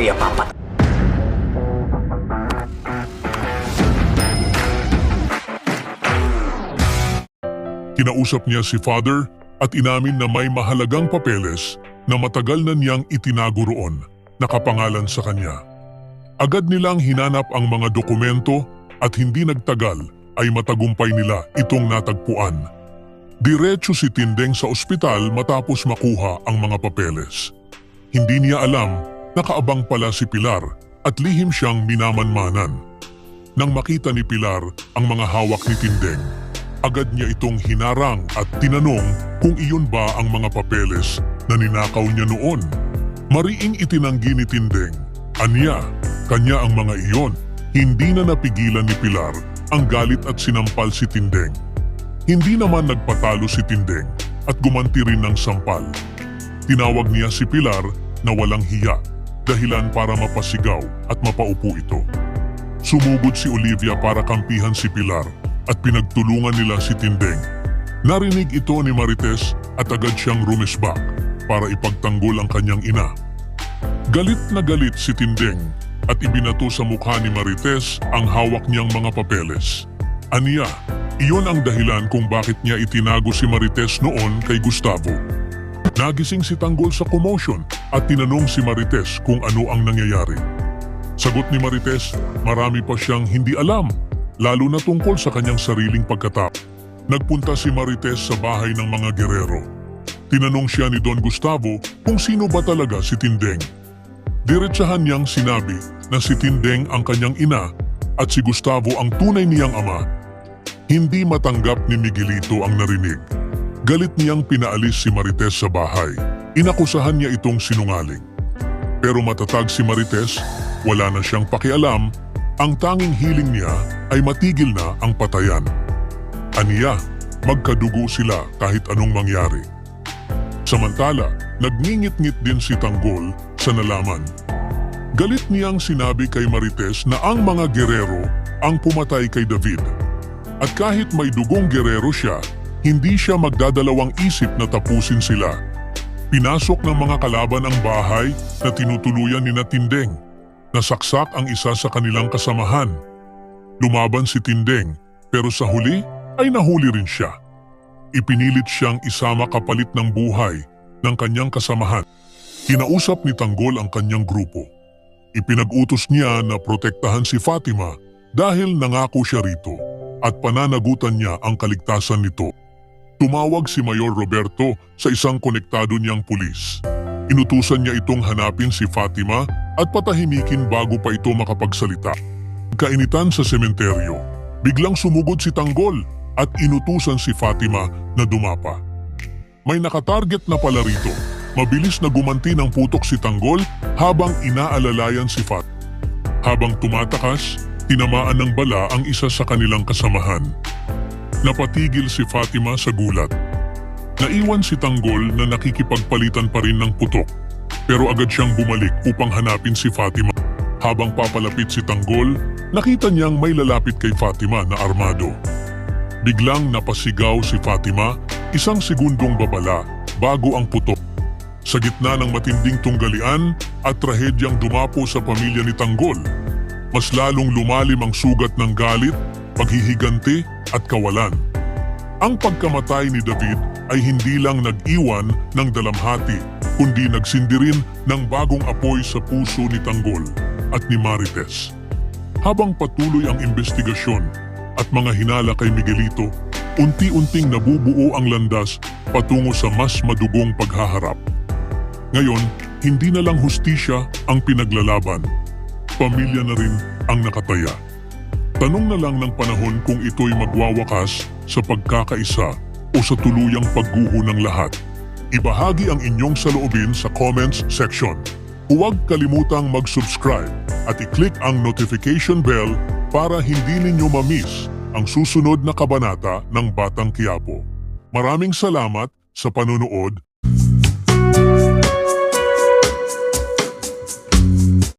Olivia papat. Kinausap niya si Father at inamin na may mahalagang papeles na matagal na niyang itinago roon, nakapangalan sa kanya. Agad nilang hinanap ang mga dokumento at hindi nagtagal ay matagumpay nila itong natagpuan. Diretso si Tindeng sa ospital matapos makuha ang mga papeles. Hindi niya alam, nakaabang pala si Pilar at lihim siyang minamanmanan. Nang makita ni Pilar ang mga hawak ni Tindeng, agad niya itong hinarang at tinanong kung iyon ba ang mga papeles na ninakaw niya noon. Mariing itinanggi ni Tindeng. Anya, kanya ang mga iyon. Hindi na napigilan ni Pilar ang galit at sinampal si Tindeng. Hindi naman nagpatalo si Tindeng at gumanti rin ng sampal. Tinawag niya si Pilar na walang hiya, dahilan para mapasigaw at mapaupo ito. Sumugod si Olivia para kampihan si Pilar at pinagtulungan nila si Tindeng. Narinig ito ni Marites at agad siyang rumisbak para ipagtanggol ang kanyang ina. Galit na galit si Tindeng at ibinato sa mukha ni Marites ang hawak niyang mga papeles. Aniya, iyon ang dahilan kung bakit niya itinago si Marites noon kay Gustavo. Nagising si Tanggol sa commotion at tinanong si Marites kung ano ang nangyayari. Sagot ni Marites, marami pa siyang hindi alam, lalo na tungkol sa kanyang sariling pagkatao. Nagpunta si Marites sa bahay ng mga gerero. Tinanong siya ni Don Gustavo kung sino ba talaga si Tindeng. Diretsahan niyang sinabi na si Tindeng ang kanyang ina at si Gustavo ang tunay niyang ama. Hindi matanggap ni Miguelito ang narinig. Galit niyang pinaalis si Marites sa bahay. Inakusahan niya itong sinungaling. Pero matatag si Marites, wala na siyang pakialam. Ang tanging hiling niya ay matigil na ang patayan. Aniya, magkadugo sila kahit anong mangyari. Samantala, nagngingit-ngit din si Tanggol sa nalaman. Galit niyang sinabi kay Marites na ang mga gerero ang pumatay kay David. At kahit may dugong gerero siya, hindi siya magdadalawang isip na tapusin sila. Pinasok ng mga kalaban ang bahay na tinutuluyan ni Tindeng. Nasaksak ang isa sa kanilang kasamahan. Lumaban si Tindeng, pero sa huli ay nahuli rin siya. Ipinilit siyang isama kapalit ng buhay ng kanyang kasamahan. Kinausap ni Tanggol ang kanyang grupo. Ipinag-utos niya na protektahan si Fatima dahil nangako siya rito at pananagutan niya ang kaligtasan nito. Tumawag si Mayor Roberto sa isang konektado niyang pulis. Inutusan niya itong hanapin si Fatima at patahimikin bago pa ito makapagsalita. Kainitan sa sementeryo, biglang sumugod si Tanggol at inutusan si Fatima na dumapa. May nakatarget na pala rito. Mabilis na gumanti ng putok si Tanggol habang inaalalayan si Fatima. Habang tumatakas, tinamaan ng bala ang isa sa kanilang kasamahan. Napatigil si Fatima sa gulat. Naiwan si Tanggol na nakikipagpalitan pa rin ng putok, pero agad siyang bumalik upang hanapin si Fatima. Habang papalapit si Tanggol, nakita niyang may lalapit kay Fatima na armado. Biglang napasigaw si Fatima, isang segundong babala bago ang putok. Sa gitna ng matinding tunggalian at trahedyang dumapo sa pamilya ni Tanggol, mas lalong lumalim ang sugat ng galit, paghihiganti at kawalan. Ang pagkamatay ni David ay hindi lang nag-iwan ng dalamhati, kundi nagsindi rin ng bagong apoy sa puso ni Tanggol at ni Marites. Habang patuloy ang investigasyon at mga hinala kay Miguelito, unti-unting nabubuo ang landas patungo sa mas madugong paghaharap. Ngayon, hindi na lang hustisya ang pinaglalaban. Pamilya na rin ang nakataya. Tanong na lang ng panahon kung ito'y magwawakas sa pagkakaisa o sa tuluyang pagguho ng lahat. Ibahagi ang inyong saloobin sa comments section. Huwag kalimutang mag-subscribe at i-click ang notification bell para hindi ninyo ma-miss ang susunod na kabanata ng Batang Quiapo. Maraming salamat sa panonood